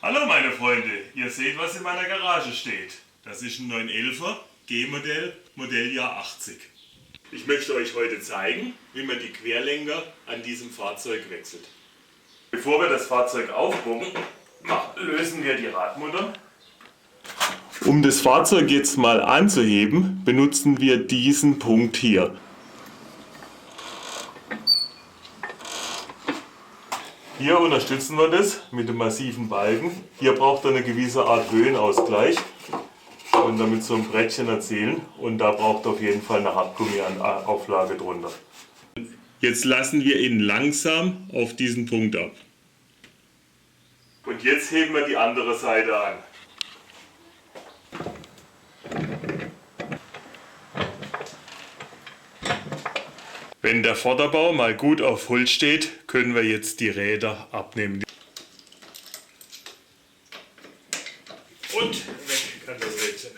Hallo meine Freunde, ihr seht, was in meiner Garage steht. Das ist ein 911er G-Modell, Modelljahr 80. Ich möchte euch heute zeigen, wie man die Querlenker an diesem Fahrzeug wechselt. Bevor wir das Fahrzeug aufbauen, lösen wir die Radmutter. Um das Fahrzeug jetzt mal anzuheben, benutzen wir diesen Punkt hier. Hier unterstützen wir das mit dem massiven Balken. Hier braucht er eine gewisse Art Höhenausgleich und damit so ein Brettchen erzählen. Und da braucht er auf jeden Fall eine Hartgummi-Auflage drunter. Jetzt lassen wir ihn langsam auf diesen Punkt ab. Und jetzt heben wir die andere Seite an. Wenn der Vorderbau mal gut auf Holz steht, können wir jetzt die Räder abnehmen. Und weg kann das Rädchen.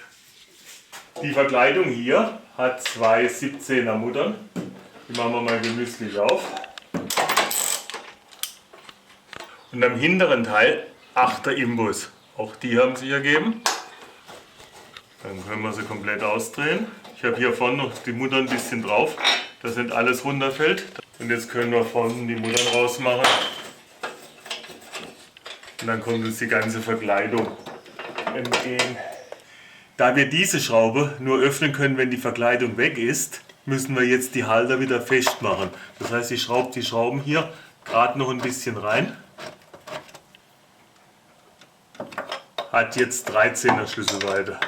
Die Verkleidung hier hat zwei 17er Muttern. Die machen wir mal genüsslich auf. Und am hinteren Teil 8er Imbus. Auch die haben sie ergeben. Dann können wir sie komplett ausdrehen. Ich habe hier vorne noch die Mutter ein bisschen drauf, dass nicht alles runterfällt. Und jetzt können wir vorne die Muttern rausmachen. Und dann kommt uns die ganze Verkleidung entgegen. Da wir diese Schraube nur öffnen können, wenn die Verkleidung weg ist, müssen wir jetzt die Halter wieder festmachen. Das heißt, ich schraube die Schrauben hier gerade noch ein bisschen rein. Hat jetzt 13er Schlüsselweite.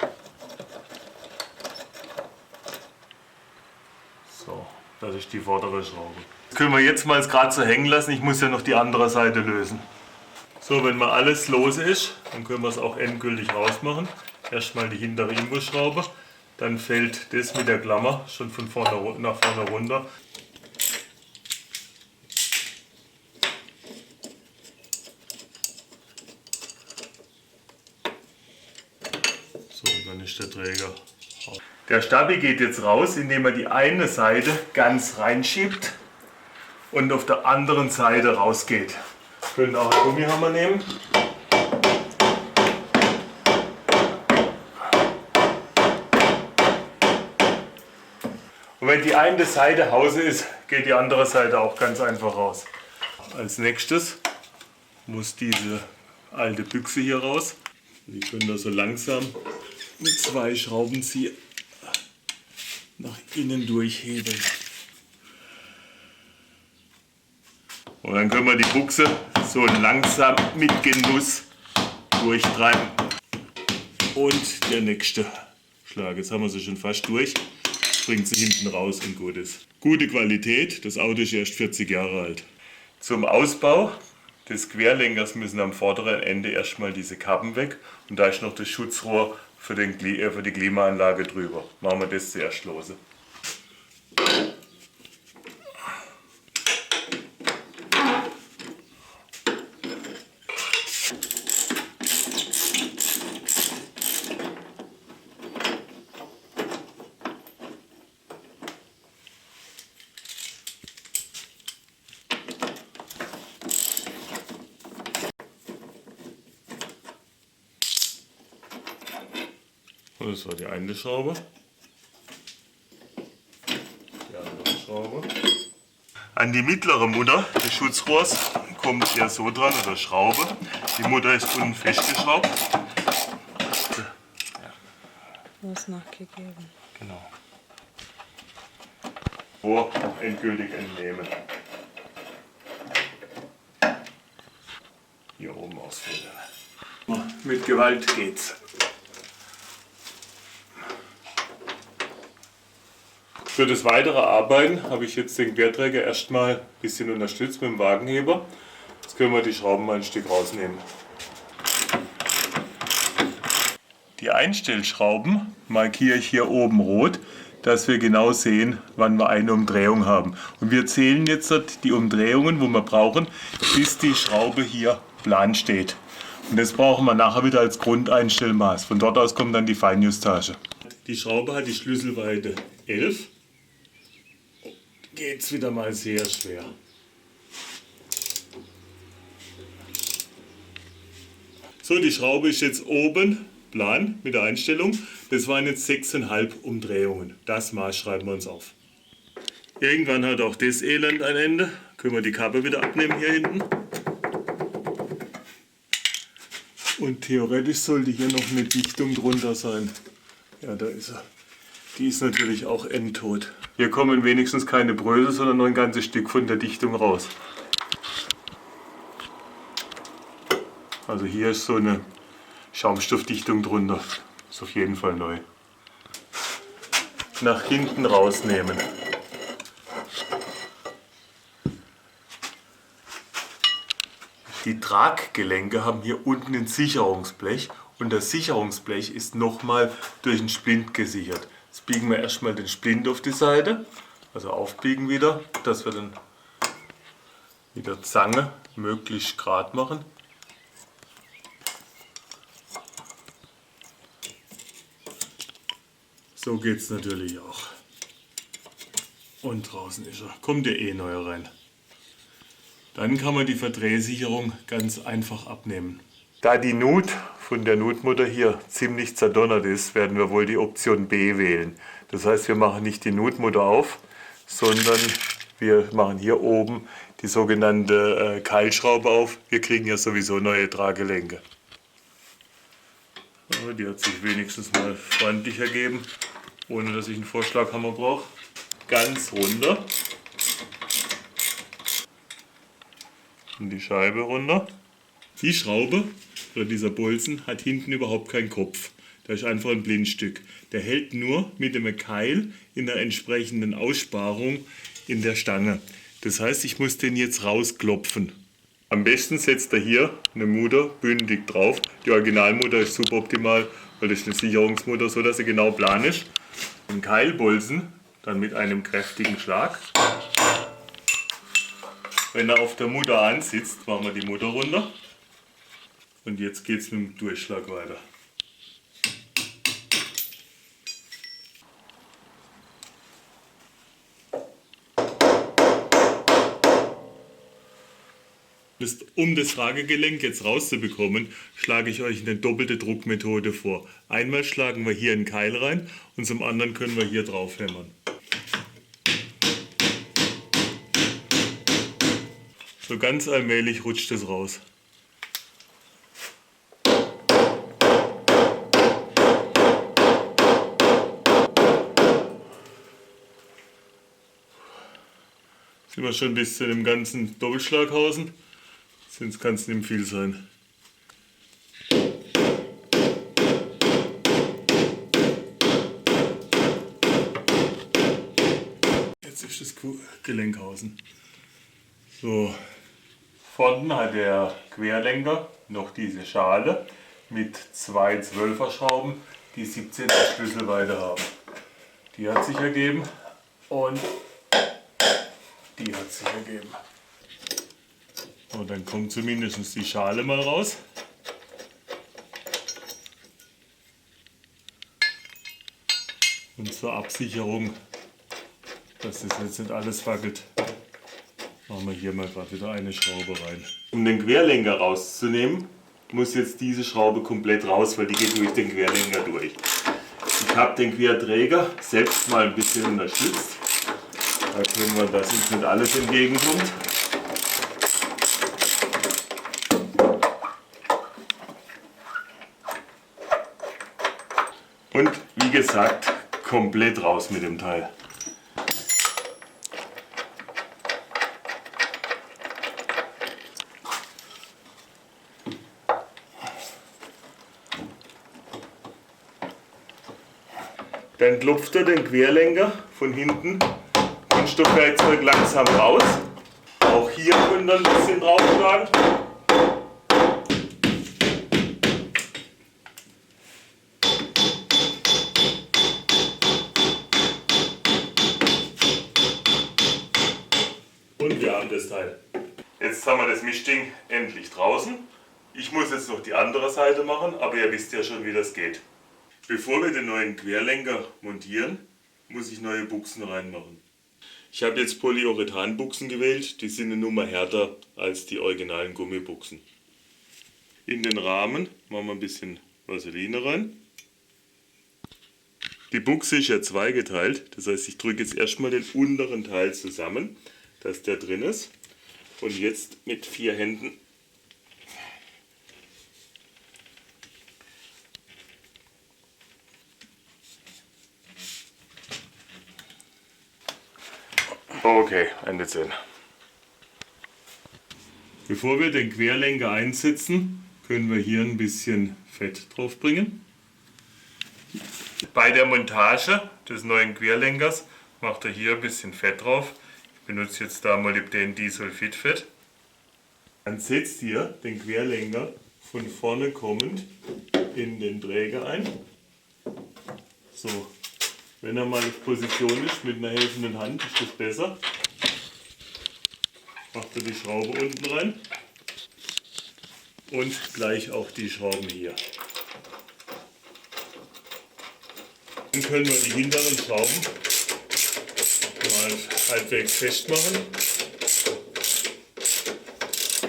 So, das ist die vordere Schraube. Das können wir jetzt mal gerade so hängen lassen. Ich muss ja noch die andere Seite lösen. So, wenn mal alles lose ist, dann können wir es auch endgültig rausmachen. Erstmal die hintere Imbusschraube, dann fällt das mit der Klammer schon von vorne nach vorne runter. So, dann ist der Träger. Der Stabi geht jetzt raus, indem er die eine Seite ganz reinschiebt und auf der anderen Seite rausgeht. Wir können auch einen Gummihammer nehmen. Und wenn die eine Seite Hause ist, geht die andere Seite auch ganz einfach raus. Als nächstes muss diese alte Büchse hier raus. Die können da so langsam mit zwei Schraubenzieher nach innen durchhebeln. Und dann können wir die Buchse so langsam mit Genuss durchtreiben. Und der nächste Schlag. Jetzt haben wir sie schon fast durch. Bringt sie hinten raus und gut ist. Gute Qualität, das Auto ist erst 40 Jahre alt. Zum Ausbau des Querlenkers müssen am vorderen Ende erstmal diese Kappen weg und da ist noch das Schutzrohr für die Klimaanlage drüber. Machen wir das zuerst lose. Das war die eine Schraube. Die andere Schraube. An die mittlere Mutter des Schutzrohrs kommt ihr so dran, oder Schraube. Die Mutter ist unten festgeschraubt. Du hast nachgegeben. Genau. Vor endgültig entnehmen. Hier oben ausfüllen. Mit Gewalt geht's. Für das weitere Arbeiten habe ich jetzt den Querträger erstmal ein bisschen unterstützt mit dem Wagenheber. Jetzt können wir die Schrauben mal ein Stück rausnehmen. Die Einstellschrauben markiere ich hier oben rot, dass wir genau sehen, wann wir eine Umdrehung haben. Und wir zählen jetzt die Umdrehungen, wo wir brauchen, bis die Schraube hier plan steht. Und das brauchen wir nachher wieder als Grundeinstellmaß. Von dort aus kommt dann die Feinjustage. Die Schraube hat die Schlüsselweite 11. Geht's wieder mal sehr schwer. So, die Schraube ist jetzt oben plan mit der Einstellung. Das waren jetzt 6,5 Umdrehungen. Das Maß schreiben wir uns auf. Irgendwann hat auch das Elend ein Ende. Können wir die Kappe wieder abnehmen hier hinten. Und theoretisch sollte hier noch eine Dichtung drunter sein. Ja, da ist er. Die ist natürlich auch endtot. Hier kommen wenigstens keine Brösel, sondern nur ein ganzes Stück von der Dichtung raus. Also hier ist so eine Schaumstoffdichtung drunter. Ist auf jeden Fall neu. Nach hinten rausnehmen. Die Traggelenke haben hier unten ein Sicherungsblech und das Sicherungsblech ist nochmal durch einen Splint gesichert. Jetzt biegen wir erstmal den Splint auf die Seite, also aufbiegen wieder, dass wir dann mit der Zange möglichst gerade machen. So geht es natürlich auch. Und draußen ist er. Kommt der eh neu rein. Dann kann man die Verdrehsicherung ganz einfach abnehmen. Da die Nut von der Nutmutter hier ziemlich zerdonnert ist, werden wir wohl die Option B wählen. Das heißt, wir machen nicht die Nutmutter auf, sondern wir machen hier oben die sogenannte Keilschraube auf. Wir kriegen ja sowieso neue Traggelenke. Ja, die hat sich wenigstens mal freundlich ergeben, ohne dass ich einen Vorschlaghammer brauche. Ganz runter. Und die Scheibe runter. Die Schraube oder dieser Bolzen hat hinten überhaupt keinen Kopf. Da ist einfach ein Blindstück. Der hält nur mit dem Keil in der entsprechenden Aussparung in der Stange. Das heißt, ich muss den jetzt rausklopfen. Am besten setzt er hier eine Mutter bündig drauf. Die Originalmutter ist suboptimal, weil das ist eine Sicherungsmutter, so dass sie genau plan ist. Den Keilbolzen dann mit einem kräftigen Schlag. Wenn er auf der Mutter ansitzt, machen wir die Mutter runter. Und jetzt geht es mit dem Durchschlag weiter. Um das Tragegelenk jetzt rauszubekommen, schlage ich euch eine doppelte Druckmethode vor. Einmal schlagen wir hier einen Keil rein und zum anderen können wir hier drauf hämmern. So ganz allmählich rutscht es raus. Sind wir schon bis zu dem ganzen Doppelschlaghausen, sonst kann es nicht viel sein. Jetzt ist das Gelenkhausen. So. Vorne hat der Querlenker noch diese Schale mit zwei 12er Schrauben, die 17er Schlüsselweite haben. Die hat sich ergeben und die hat sich ergeben. Und dann kommt zumindest die Schale mal raus. Und zur Absicherung, dass das jetzt nicht alles wackelt, machen wir hier mal gerade wieder eine Schraube rein. Um den Querlenker rauszunehmen, muss jetzt diese Schraube komplett raus, weil die geht durch den Querlenker durch. Ich habe den Querträger selbst mal ein bisschen unterstützt. Da können wir, dass uns nicht alles entgegenkommt. Und wie gesagt, komplett raus mit dem Teil. Dann klopft er den Querlenker von hinten Kunststoffwerkzeug langsam raus. Auch hier könnt ihr ein bisschen draufschlagen. Und wir haben das Teil. Jetzt haben wir das Mischding endlich draußen. Ich muss jetzt noch die andere Seite machen, aber ihr wisst ja schon, wie das geht. Bevor wir den neuen Querlenker montieren, muss ich neue Buchsen reinmachen. Ich habe jetzt Polyurethan-Buchsen gewählt, die sind eine Nummer härter als die originalen Gummibuchsen. In den Rahmen machen wir ein bisschen Vaseline rein. Die Buchse ist ja zweigeteilt, das heißt, ich drücke jetzt erstmal den unteren Teil zusammen, dass der drin ist. Und jetzt mit 4 Händen okay, Ende 10. Bevor wir den Querlenker einsetzen, können wir hier ein bisschen Fett drauf bringen. Bei der Montage des neuen Querlenkers macht er hier ein bisschen Fett drauf. Ich benutze jetzt da Molybden Disulfidfett. Dann setzt ihr den Querlenker von vorne kommend in den Träger ein. So, wenn er mal auf Position ist mit einer helfenden Hand, ist das besser. Macht er die Schraube unten rein und gleich auch die Schrauben hier. Dann können wir die hinteren Schrauben mal halbwegs festmachen.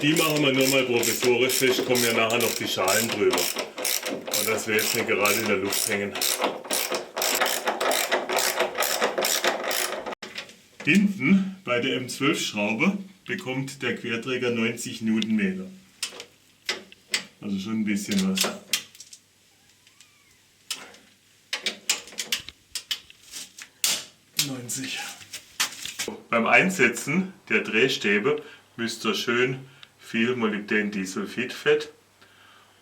Die machen wir nur mal provisorisch fest, kommen ja nachher noch die Schalen drüber. Und dass wir jetzt nicht gerade in der Luft hängen. Hinten bei der M12-Schraube bekommt der Querträger 90 Newtonmeter. Also schon ein bisschen was. Beim Einsetzen der Drehstäbe müsst ihr schön viel Molybden Disulfidfett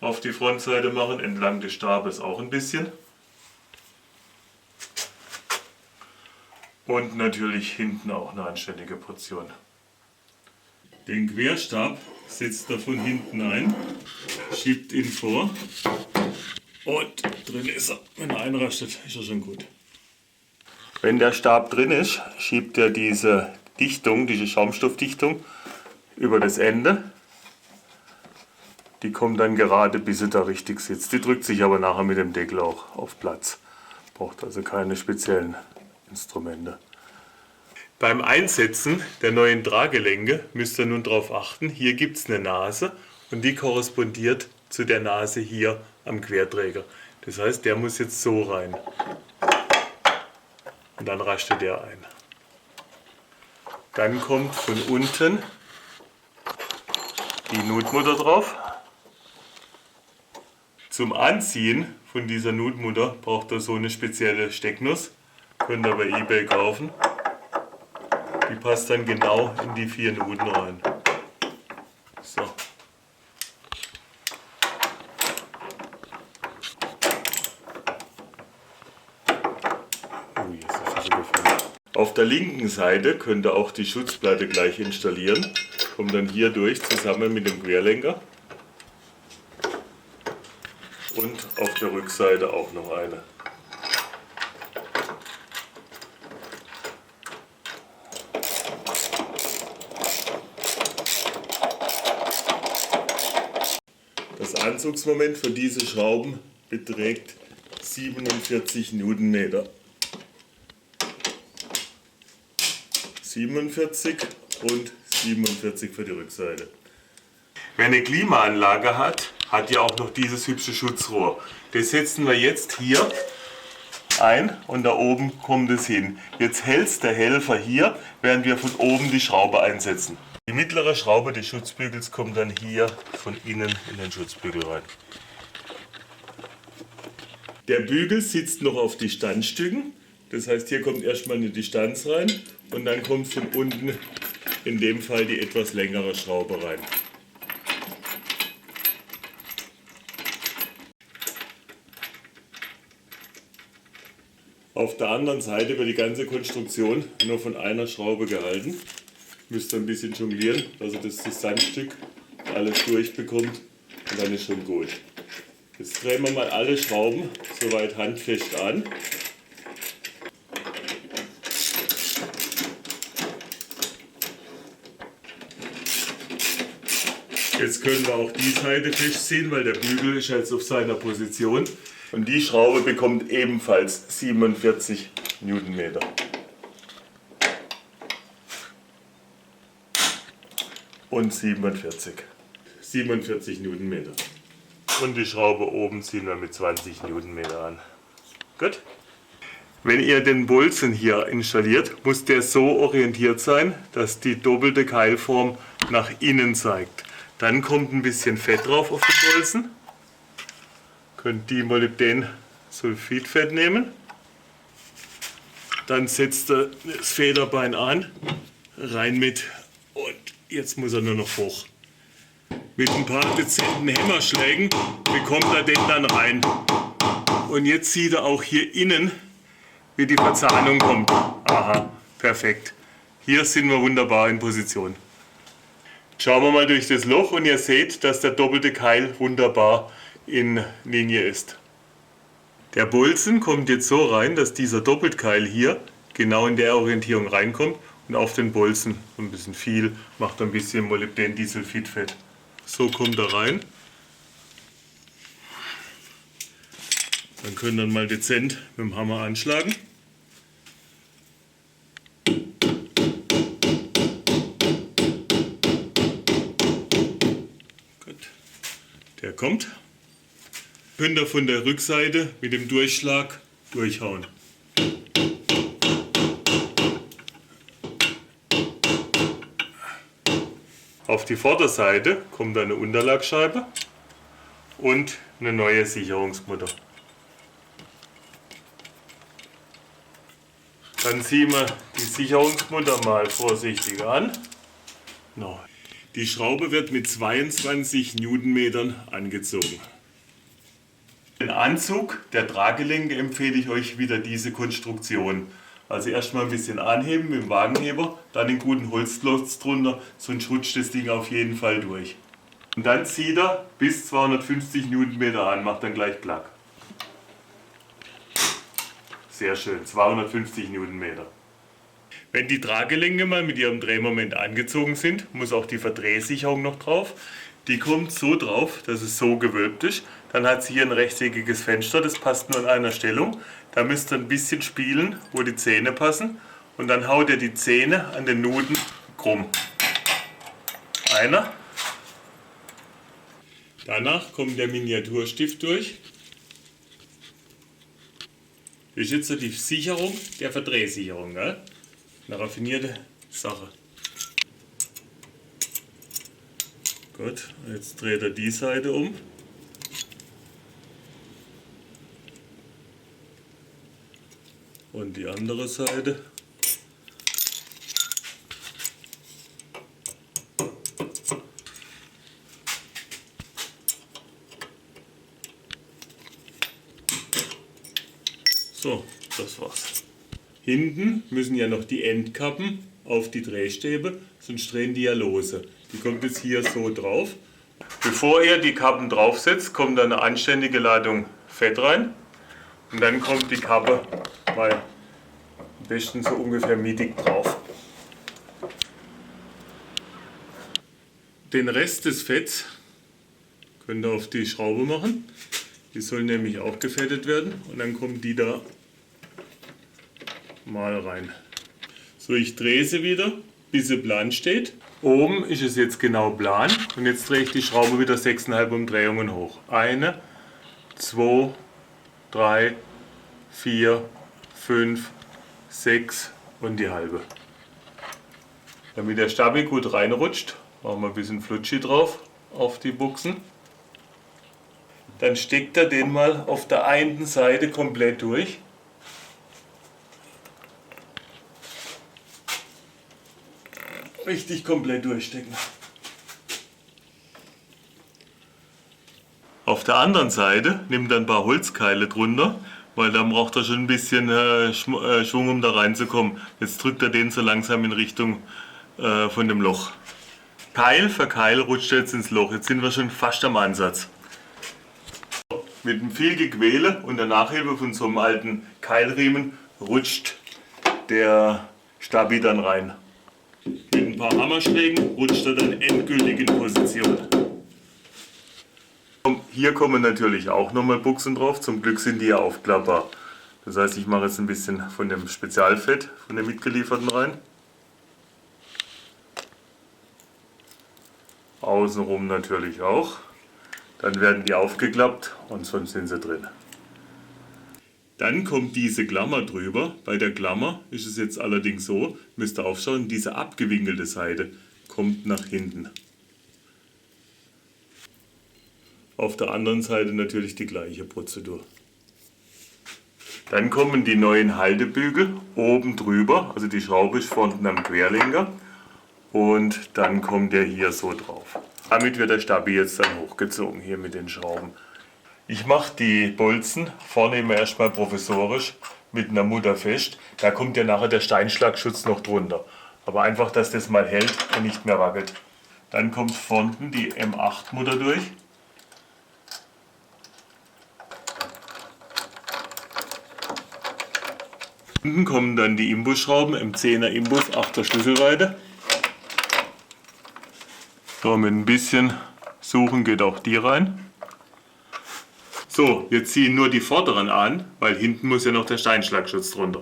auf die Frontseite machen, entlang des Stabes auch ein bisschen. Und natürlich hinten auch eine anständige Portion. Den Querstab setzt er von hinten ein, schiebt ihn vor und drin ist er. Wenn er einrastet, ist er schon gut. Wenn der Stab drin ist, schiebt er diese Dichtung, diese Schaumstoffdichtung über das Ende. Die kommt dann gerade, bis sie da richtig sitzt. Die drückt sich aber nachher mit dem Deckel auch auf Platz. Braucht also keine speziellen Instrumente. Beim Einsetzen der neuen Traggelenke müsst ihr nun darauf achten, hier gibt es eine Nase und die korrespondiert zu der Nase hier am Querträger. Das heißt, der muss jetzt so rein. Und dann rastet der ein. Dann kommt von unten die Nutmutter drauf. Zum Anziehen von dieser Nutmutter braucht ihr so eine spezielle Stecknuss. Könnt ihr bei eBay kaufen. Die passt dann genau in die 4 Nuten rein. So. Auf der linken Seite könnt ihr auch die Schutzplatte gleich installieren. Kommt dann hier durch zusammen mit dem Querlenker. Und auf der Rückseite auch noch eine. Das Anzugsmoment für diese Schrauben beträgt 47 Newtonmeter. 47 und 47 für die Rückseite. Wer eine Klimaanlage hat, hat ja auch noch dieses hübsche Schutzrohr. Das setzen wir jetzt hier ein und da oben kommt es hin. Jetzt hält der Helfer hier, während wir von oben die Schraube einsetzen. Die mittlere Schraube des Schutzbügels kommt dann hier von innen in den Schutzbügel rein. Der Bügel sitzt noch auf die Standstücken. Das heißt, hier kommt erstmal eine Distanz rein und dann kommt von unten in dem Fall die etwas längere Schraube rein. Auf der anderen Seite wird die ganze Konstruktion nur von einer Schraube gehalten. Müsst ihr ein bisschen jonglieren, dass ihr das Distanzstück alles durchbekommt und dann ist schon gut. Jetzt drehen wir mal alle Schrauben soweit handfest an. Jetzt können wir auch die Seite festziehen, weil der Bügel ist jetzt auf seiner Position. Und die Schraube bekommt ebenfalls 47 Newtonmeter. Und 47 Newtonmeter. Und die Schraube oben ziehen wir mit 20 Newtonmeter an. Gut. Wenn ihr den Bolzen hier installiert, muss der so orientiert sein, dass die doppelte Keilform nach innen zeigt. Dann kommt ein bisschen Fett drauf auf den Bolzen. Könnt die Molybden-Sulfidfett nehmen. Dann setzt ihr das Federbein an, rein mit, und jetzt muss er nur noch hoch. Mit ein paar dezenten Hämmerschlägen bekommt er den dann rein. Und jetzt sieht er auch hier innen, wie die Verzahnung kommt. Aha, perfekt. Hier sind wir wunderbar in Position. Schauen wir mal durch das Loch und ihr seht, dass der doppelte Keil wunderbar in Linie ist. Der Bolzen kommt jetzt so rein, dass dieser Doppelkeil hier genau in der Orientierung reinkommt und auf den Bolzen ein bisschen viel, macht ein bisschen Molybden-Disulfidfett. So kommt er rein. Dann können wir mal dezent mit dem Hammer anschlagen. Gut. Der kommt. Könnt ihr von der Rückseite mit dem Durchschlag durchhauen. Auf die Vorderseite kommt eine Unterlagscheibe und eine neue Sicherungsmutter. Dann ziehen wir die Sicherungsmutter mal vorsichtig an. No. Die Schraube wird mit 22 Newtonmetern angezogen. Für den Anzug der Traggelenke empfehle ich euch wieder diese Konstruktion. Also erstmal ein bisschen anheben mit dem Wagenheber, dann den guten Holzklotz drunter, sonst rutscht das Ding auf jeden Fall durch. Und dann zieht er bis 250 Newtonmeter an, macht dann gleich Plack. Sehr schön, 250 Newtonmeter. Wenn die Traggelenke mal mit ihrem Drehmoment angezogen sind, muss auch die Verdrehsicherung noch drauf. Die kommt so drauf, dass es so gewölbt ist. Dann hat sie hier ein rechteckiges Fenster, das passt nur an einer Stellung. Da müsst ihr ein bisschen spielen, wo die Zähne passen. Und dann haut ihr die Zähne an den Nuten krumm. Einer. Danach kommt der Miniaturstift durch. Das ist jetzt so die Sicherung der Verdrehsicherung. Gell? Eine raffinierte Sache. Gut, jetzt dreht er die Seite um. Und die andere Seite. So, das war's. Hinten müssen ja noch die Endkappen auf die Drehstäbe, sonst drehen die ja lose. Die kommt jetzt hier so drauf. Bevor ihr die Kappen draufsetzt, kommt da eine anständige Ladung Fett rein. Und dann kommt die Kappe mal am besten so ungefähr mittig drauf. Den Rest des Fetts könnt ihr auf die Schraube machen. Die soll nämlich auch gefettet werden. Und dann kommt die da mal rein. So, ich drehe sie wieder, bis sie plan steht. Oben ist es jetzt genau plan und jetzt drehe ich die Schraube wieder 6,5 Umdrehungen hoch. 1, 2, 3, 4, 5, 6 und die halbe. Damit der Stabi gut reinrutscht, machen wir ein bisschen Flutschi drauf auf die Buchsen. Dann steckt er den mal auf der einen Seite komplett durch. Richtig komplett durchstecken. Auf der anderen Seite nimmt er ein paar Holzkeile drunter, weil da braucht er schon ein bisschen Schwung, um da reinzukommen. Jetzt drückt er den so langsam in Richtung von dem Loch. Keil für Keil rutscht er jetzt ins Loch. Jetzt sind wir schon fast am Ansatz. Mit dem viel Gequäle und der Nachhilfe von so einem alten Keilriemen rutscht der Stabi dann rein. Mit ein paar Hammerschlägen rutscht er dann endgültig in Position. Hier kommen natürlich auch nochmal Buchsen drauf, zum Glück sind die ja aufklappbar. Das heißt, ich mache jetzt ein bisschen von dem Spezialfett, von dem mitgelieferten rein. Außenrum natürlich auch. Dann werden die aufgeklappt und sonst sind sie drin. Dann kommt diese Klammer drüber. Bei der Klammer ist es jetzt allerdings so, müsst ihr aufschauen, diese abgewinkelte Seite kommt nach hinten. Auf der anderen Seite natürlich die gleiche Prozedur. Dann kommen die neuen Haltebügel oben drüber, also die Schraube ist vorne am Querlenker und dann kommt der hier so drauf. Damit wird der Stabi jetzt dann hochgezogen, hier mit den Schrauben. Ich mache die Bolzen vorne immer erstmal provisorisch mit einer Mutter fest. Da kommt ja nachher der Steinschlagschutz noch drunter. Aber einfach, dass das mal hält und nicht mehr wackelt. Dann kommt vorne die M8 Mutter durch. Unten kommen dann die Imbusschrauben, M10er Imbus, 8er Schlüsselweite. So, mit ein bisschen Suchen geht auch die rein. So, wir ziehen nur die vorderen an, weil hinten muss ja noch der Steinschlagschutz drunter.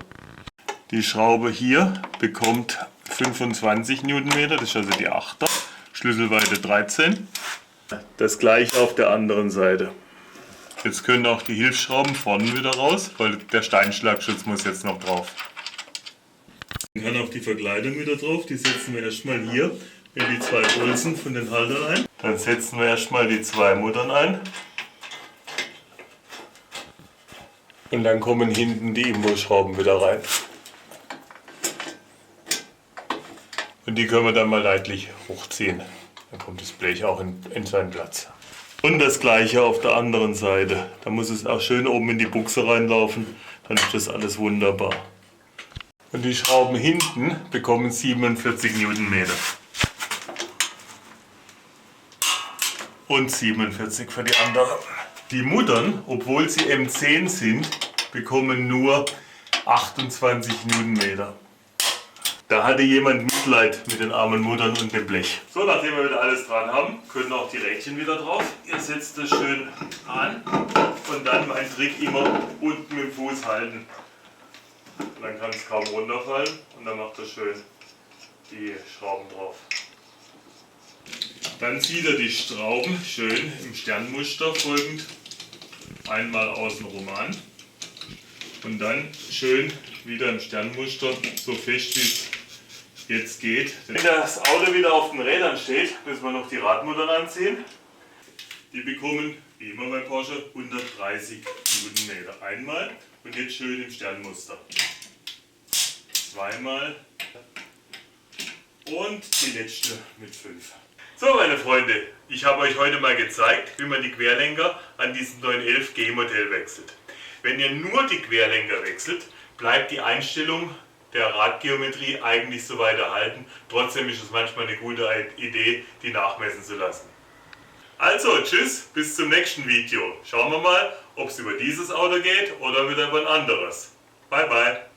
Die Schraube hier bekommt 25 Newtonmeter, das ist also die 8er, Schlüsselweite 13. Das gleiche auf der anderen Seite. Jetzt können auch die Hilfsschrauben vorne wieder raus, weil der Steinschlagschutz muss jetzt noch drauf. Dann kann auch die Verkleidung wieder drauf, die setzen wir erstmal hier in die zwei Bolzen von den Haltern ein. Dann setzen wir erstmal die zwei Muttern ein. Und dann kommen hinten die Imbusschrauben wieder rein. Und die können wir dann mal leidlich hochziehen. Dann kommt das Blech auch in seinen Platz. Und das gleiche auf der anderen Seite. Da muss es auch schön oben in die Buchse reinlaufen. Dann ist das alles wunderbar. Und die Schrauben hinten bekommen 47 Newtonmeter. Und 47 für die anderen. Die Muttern, obwohl sie M10 sind, bekommen nur 28 Newtonmeter. Da hatte jemand Mitleid mit den armen Muttern und dem Blech. So, nachdem wir wieder alles dran haben, können auch die Rädchen wieder drauf. Ihr setzt das schön an und dann mein Trick immer unten mit dem Fuß halten. Und dann kann es kaum runterfallen und dann macht er schön die Schrauben drauf. Dann zieht er die Schrauben schön im Sternmuster folgend einmal außenrum an und dann schön wieder im Sternmuster so fest wie es jetzt geht. Wenn das Auto wieder auf den Rädern steht, müssen wir noch die Radmuttern anziehen. Die bekommen, wie immer bei Porsche, 130 Newtonmeter. Einmal und jetzt schön im Sternmuster. Zweimal und die letzte mit 5. So meine Freunde, ich habe euch heute mal gezeigt, wie man die Querlenker an diesem 911G Modell wechselt. Wenn ihr nur die Querlenker wechselt, bleibt die Einstellung der Radgeometrie eigentlich so weit erhalten. Trotzdem ist es manchmal eine gute Idee, die nachmessen zu lassen. Also tschüss, bis zum nächsten Video. Schauen wir mal, ob es über dieses Auto geht oder wieder über ein anderes. Bye bye.